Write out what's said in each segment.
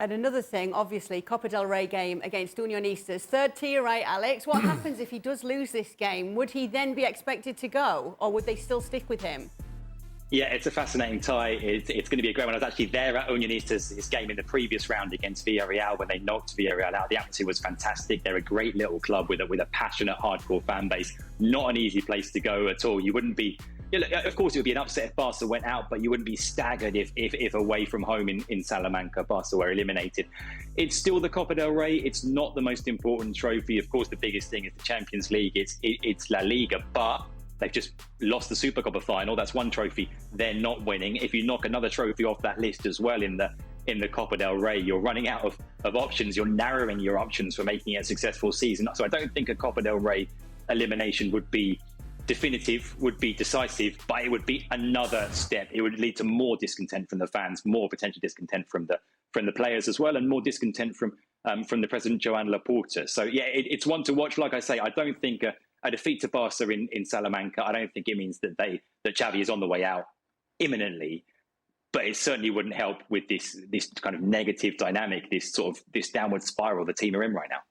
And another thing, obviously, Copa del Rey game against Unionistas. Third tier, right, Alex? What happens if he does lose this game? Would he then be expected to go, or would they still stick with him? Yeah, it's a fascinating tie. It's going to be a great one. I was actually there at Unionistas' game in the previous round against Villarreal when they knocked Villarreal out. The atmosphere was fantastic. They're a great little club with a passionate, hardcore fan base. Not an easy place to go at all. You wouldn't be... Of course, it would be an upset if Barca went out, but you wouldn't be staggered if away from home in Salamanca, Barca were eliminated. It's still the Copa del Rey. It's not the most important trophy. Of course, the biggest thing is the Champions League. It's La Liga, but they've just lost the Supercopa final. That's one trophy they're not winning. If you knock another trophy off that list as well in the Copa del Rey, you're running out of options. You're narrowing your options for making a successful season. So I don't think a Copa del Rey elimination would be definitive, would be decisive, but it would be another step. It would lead to more discontent from the fans, more potential discontent from the players as well, and more discontent from the president, Joan Laporta. So yeah, it's one to watch. Like I say, I don't think a defeat to Barca in Salamanca, I don't think it means that Xavi is on the way out imminently, but it certainly wouldn't help with this kind of negative dynamic, this downward spiral the team are in right now.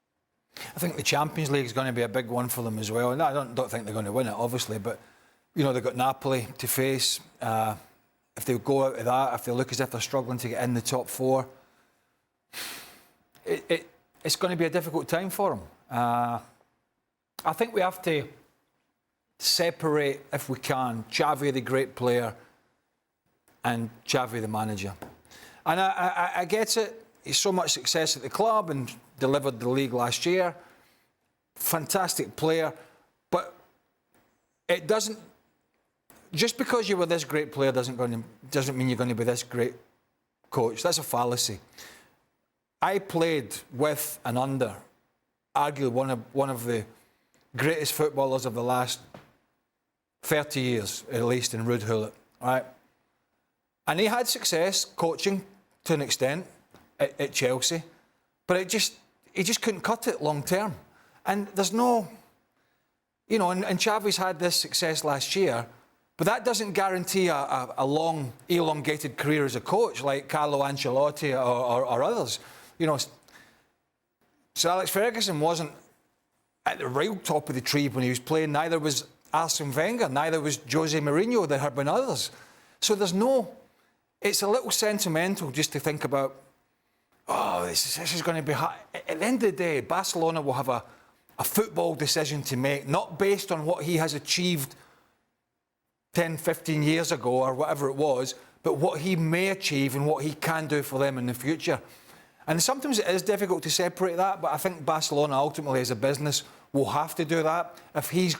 I think the Champions League is going to be a big one for them as well. And I don't think they're going to win it, obviously, but you know, they've got Napoli to face. If they go out of that, if they look as if they're struggling to get in the top four, it's going to be a difficult time for them. I think we have to separate, if we can, Xavi, the great player, and Xavi, the manager. And I get it. He's so much success at the club and delivered the league last year. Fantastic player. But it doesn't... Just because you were this great player doesn't mean you're going to be this great coach. That's a fallacy. I played with and under arguably one of the greatest footballers of the last 30 years, at least, in Ruud Gullit, right? And he had success coaching to an extent at Chelsea, but he just couldn't cut it long term. And there's no, you know, and Xavi's had this success last year, but that doesn't guarantee a long, elongated career as a coach like Carlo Ancelotti or others. You know, Sir Alex Ferguson wasn't at the real top of the tree when he was playing. Neither was Arsene Wenger. Neither was Jose Mourinho. There have been others. So there's no... It's a little sentimental just to think about, oh, this is going to be hard. At the end of the day, Barcelona will have a football decision to make, not based on what he has achieved 10, 15 years ago or whatever it was, but what he may achieve and what he can do for them in the future. And sometimes it is difficult to separate that, but I think Barcelona ultimately as a business will have to do that if he's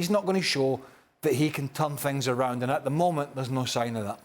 not going to show that he can turn things around. And at the moment, there's no sign of that.